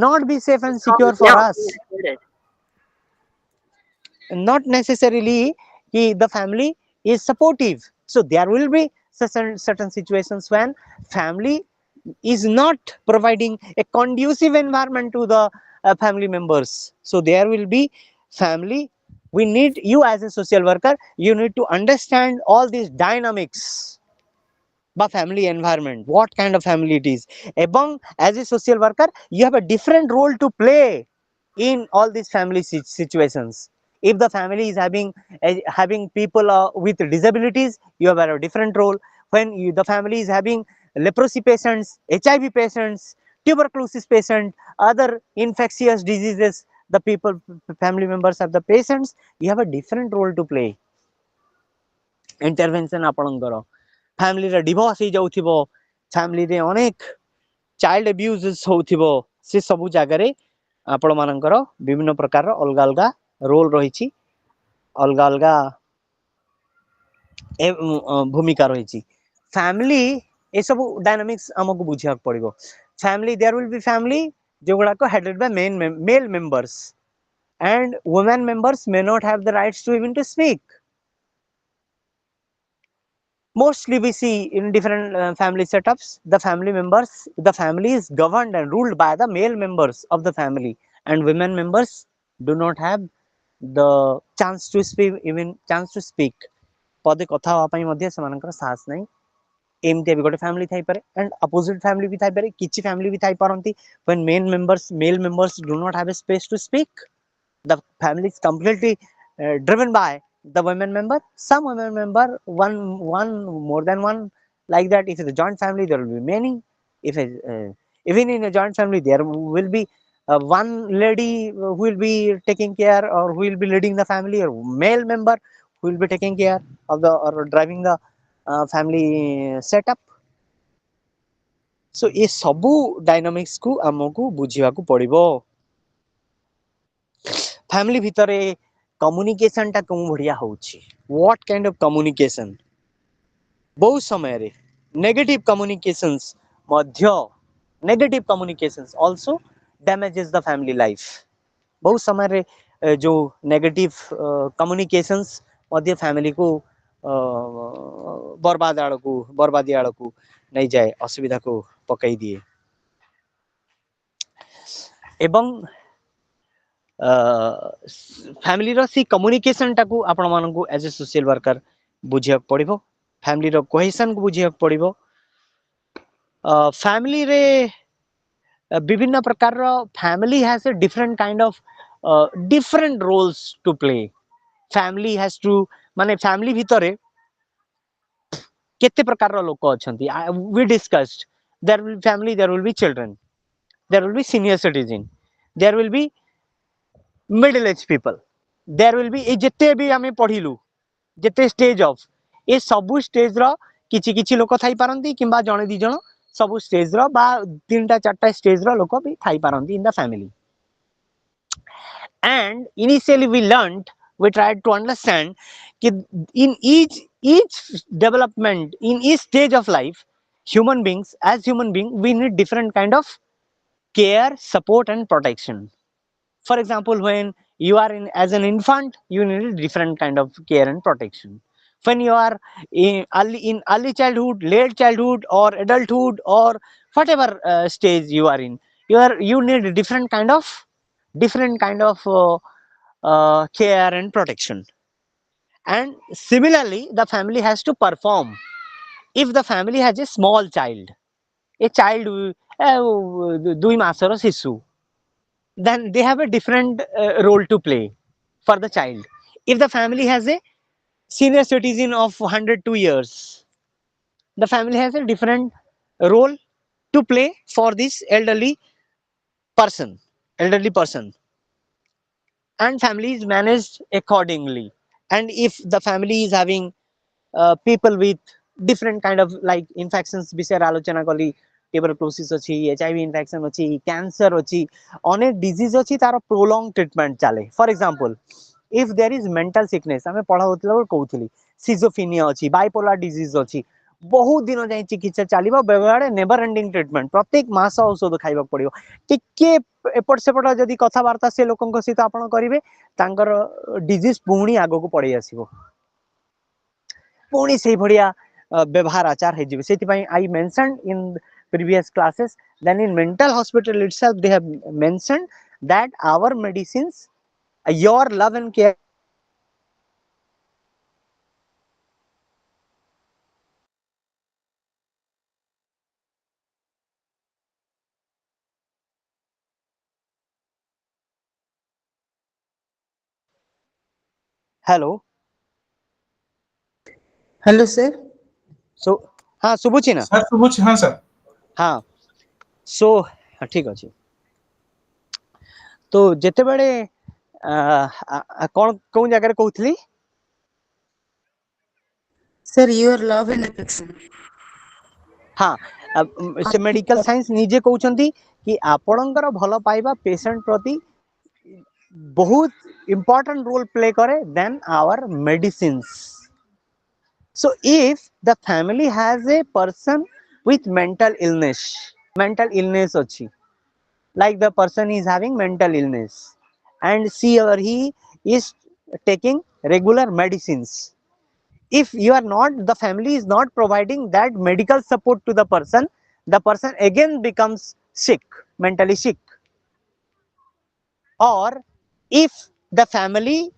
not be safe and secure for Yeah, us. yes, get it. Not necessarily the family is supportive. So there will be certain situations when family is not providing a conducive environment to the family members. So there will be family. We need you as a social worker. You need to understand all these dynamics by family environment. What kind of family it is. Among as a social worker, you have a different role to play in all these family situations. If the family is having people with disabilities, you have a different role. When the family is having leprosy patients, HIV patients, tuberculosis patient, other infectious diseases, the people family members of the patients, you have a different role to play. Intervention ଆପଣଙ୍କର ଫ୍ୟାମିଲିରେ divorce ହେଇଯାଉଥିବ, ଫ୍ୟାମିଲିରେ ଅନେକ child abuse ହଉଥିବ, ସେ ସବୁ ଜାଗାରେ ଆପଣମାନଙ୍କର ବିଭିନ୍ନ ପ୍ରକାରର ଅଲଗା ଅଲଗା ରୋଲ୍ ରହିଛି, ଅଲଗା ଅଲଗା ଭୂମିକା ରହିଛି। ଫ୍ୟାମିଲି ଏସବୁ ଡାଇନାମିକ୍ସ ଆମକୁ ବୁଝିବାକୁ ପଡ଼ିବ। Family there will be family ଯେଉଁଗୁଡ଼ାକ headed by male members and women members may not have the rights to even to speak. Mostly we see in different family setups, the family is governed and ruled by the male members of the family, and women members do not have the chance to speak, even chance to speak. पदे कथा हवा पई मध्ये सेमानकर साहस नै। एमते भी गोटे family Thai पारे एंड अपोजिट फैमिली भी थाई पारे, किछि फैमिली भी थाई पारंती when male members do not have a space to speak. The family is completely driven by the women member. Some women member, one more than one, like that. If it's a joint family, there will be many. If even in a joint family, there will be one lady who will be taking care or who will be leading the family, or male member who will be taking care of the or driving the family setup. So ये सबू dynamics को आमको बुझिया को पड़िबो। Family भितर communication टा कम बढ़िया होउछि। What kind of communication बहुत समय रे negative communications Madhya negative communications also damages the family life. बहुत समय रे जो नेगेटिव कम्युनिकेशंस मध्य फैमिली को बर्बादी आड़ को नहीं जाए, असुविधा को पकई दिए। एवं फैमिली रो सी कम्युनिकेशन टाकू आपण मानकू एज ए सोशल वर्कर बुझिया पड़िबो। फैमिली रो कोहेशन को बुझिया पड़िबो। फैमिली रे विभिन्न प्रकार रो family has a different kind of different roles to play. Family has to माने फैमिली भितरे केते प्रकार रो लोक अछंती। We discussed there will family, there will be children, there will be senior citizen, there will be middle age people, there will be जेते भी आमे पढिलु जेते स्टेज ऑफ ए सबु स्टेज रो किछि किछि लोक थाई पारंती किंबा जणे दि जण सबु स्टेज रो बा तीनटा चारटा स्टेज रो लोक भी थाई पारंती in the family. And initially we tried to understand in each development, in each stage of life, human beings, as human being, we need different kind of care, support and protection. For example, when you are in as an infant, you need different kind of care and protection. When you are in early childhood, late childhood or adulthood or whatever stage you are in, you need different kind of care and protection. And similarly the family has to perform. If the family has a small child, a child ଦୁଇ ମାସର ଶିଶୁ, then they have a different role to play for the child. If the family has a senior citizen of 102 years, the family has a different role to play for this elderly person, and family is managed accordingly. And if the family is having people with different kind of like infections विषय आलोचना कली, tuberculosis अछि, HIV infection अछि, cancer अछि, अनेक disease अछि, तार prolonged treatment चले. For example, if there is mental sickness, हमें पढ़ा होतला कहउथली schizophrenia अछि, bipolar disease अछि, बहुत दिन जाए चिकित्सा चलो बेबे नेवर एंडिंग ट्रिटमेंट प्रत्येक मास औषध खाइबा पड़ो टिके एपट सेपट जदि कथबार्ता से लोक सहित आप करेंगे डिजीज पुणी आग को पड़े आसो पुणी से भाया व्यवहार आचार हो I mention in previous classes then in mental hospital itself they have mentioned that our medicines your love and care hello hello sir. so हाँ शुभुची ना सर शुभुच हाँ सर हाँ so ठीक अच्छे तो जिते बड़े कौन कौन जगह कहूली sir your love and affection. हाँ से मेडिकल साइंस निजे कहते कि आपणकर भल पाइबा पेशेंट प्रति बहुत important role play करे than our medicines. So if the family has a person with mental illness achi, like the person is having mental illness and she or he is taking regular medicines, if you are not, the family is not providing that medical support to the person again becomes sick, mentally sick. Or if the family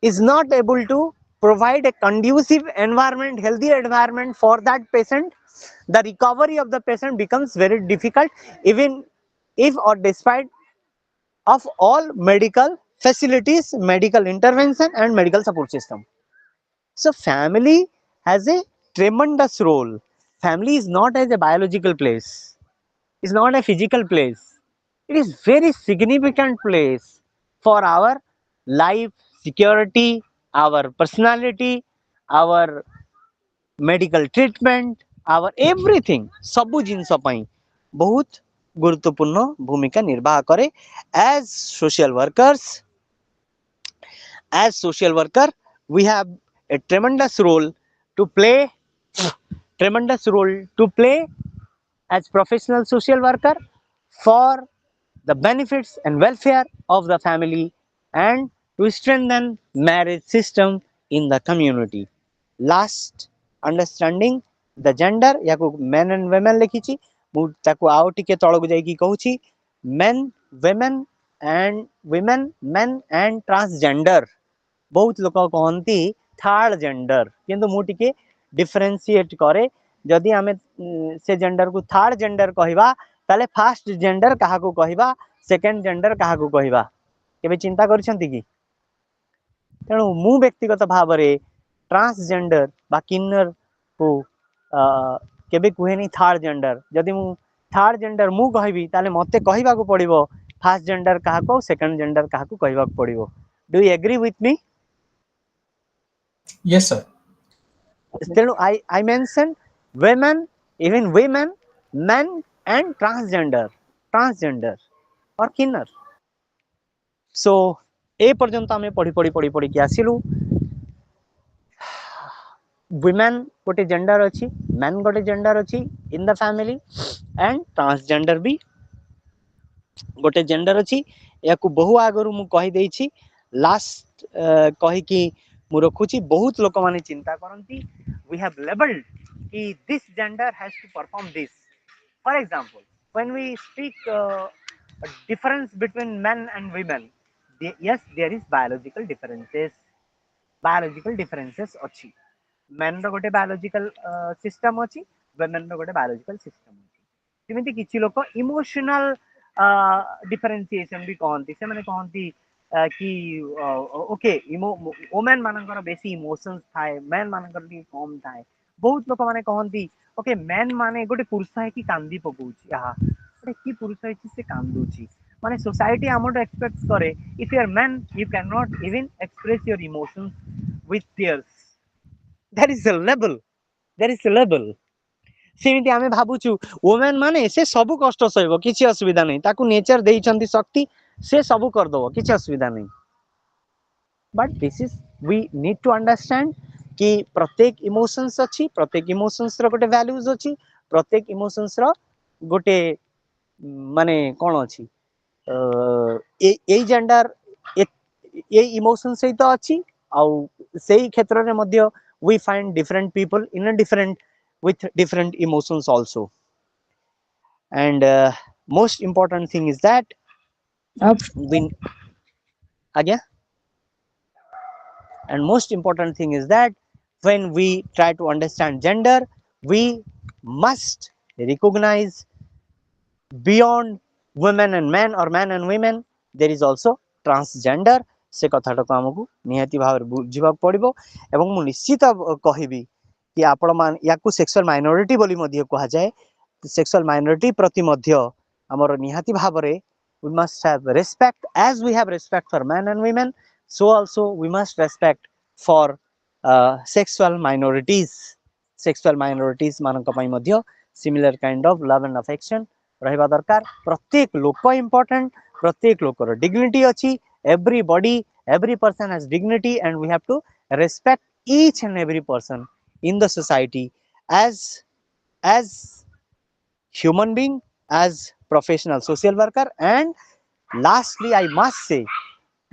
is not able to provide a conducive environment, healthy environment for that patient, the recovery of the patient becomes very difficult, even if or despite of all medical facilities, medical intervention and medical support system. So family has a tremendous role. Family is not as a biological place, is not a physical place. It is very significant place for our life, security, our personality, our medical treatment, our everything. सबु जिनस पई बहुत गुरुत्वपूर्ण भूमिका निर्वाह करे as social workers. As social worker we have a to play tremendous role to play as professional social worker for the benefits and welfare of the family and to strengthen marriage system in the community. Last, understanding the gender याको men and women लिखिची मु ताको आउ टिके तळକୁ ଯାଇକି कहूची men women men and transgender बहुत लोक कहती third gender किंतु मु टिके डिफरेंशिएट करे जदि आमे से जेंडर को थर्ड जेंडर कहबा ताले फर्स्ट जेंडर काहा को कहबा सेकंड जेंडर काहा को कहबा केबे चिंता करछंती की तेणु मु व्यक्तिगत भाव रे ट्रांसजेंडर बा किन्नर को केबे कुहेनी थर्ड जेंडर जदि मु थर्ड जेंडर मु कहबी ताले मते कहबा को पड़िबो फर्स्ट जेंडर काहा को सेकंड जेंडर काहा को कहबा को पड़िबो do you agree with me yes sir तेणु I mentioned women, even women, men and transgender or kinner. So ए पर्यंत आमे पढ़ी के आसिलु women गोटे जेंडर अच्छी men गोटे जेंडर अच्छी इन द फैमिली एंड ट्रांसजेंडर भी गोटे जेंडर अच्छी या बहु आगु मु कही देछि लास्ट कही कि मु रखुची बहुत लोक माने चिंता करंती we have labeled कि this gender has to perform this. For example, when we speak a difference between men and women, yes, there is biological differences अच्छी men रो गोटे biological system अच्छी women रो गोटे biological system अच्छी जेमिति किछि लोक emotional differentiation भी कहती से माने कहती कि ओके वोमेन मानकर बेसी इमोशंस थाए मैन मानकर भी कम थाए बहुत लोक माने कहती ओके मैन माने गोटे पुरुष है कि कांदी पकाउची आहा गोटे की पुरुष है से कांदुची माने सोसाइटी हमटो एक्सपेक्ट करे if you are man you can not even express your emotions with tears there is a level सेमिति आमे भाबुछु वोमेन माने से सब कष्ट सहइबो किछि असुविधा नहीं ताकू नेचर देइछंती शक्ति से सब कर दबो किछि असुविधा नहीं but this is we need to understand कि प्रत्येक इमोशंस अच्छी, प्रत्येक इमोशंस रो गोटे वैल्यूज अच्छी, प्रत्येक इमोशंस रो गोटे माने कौन अच्छी ए जेंडर ए इमोशन सहित अच्छी आउ सेही क्षेत्र रे मध्य we find different people in a different with different emotions also. And most important thing is that Up. we again and most important thing is that when we try to understand gender, we must recognize beyond women and men or man and women there is also transgender. से कथाटा आमको निहाती भाव बुझा पड़ो एवं मु निश्चित कहबी कि आपण मान याकू सेक्सुअल माइनॉरिटी बोली मध्य कहा जाए सेक्सुअल माइनॉरिटी प्रति मध्य हमर निहाती भाव रे we must have respect as we have respect for men and women, so also we must respect for sexual minorities मानक पई मध्य similar kind of love and affection रहिबा दरकार. प्रत्येक लोक important, प्रत्येक लोकर dignity अछि. Every person has dignity and we have to respect each and every person in the society as human being, as professional social worker. And lastly I must say,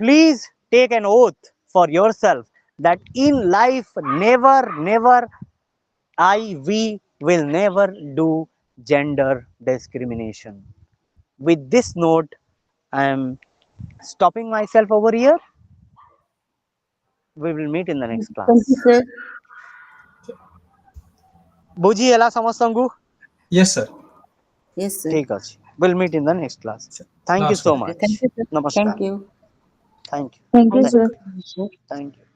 please take an oath for yourself that in life never we will never do gender discrimination. With this note, I am stopping myself over here. We will meet in the next Thank you, class. sir. बुझी ହେଲା ସମସ୍ତଙ୍କୁ? Yes, sir. Yes, sir. ठीक ଅଛି. We'll meet in the next class. Sure. Thank you so Namaskar. Okay, much. thank you, sir. Namaskar. Thank you. Thank you. Thank you, Thank sir. you. Thank you.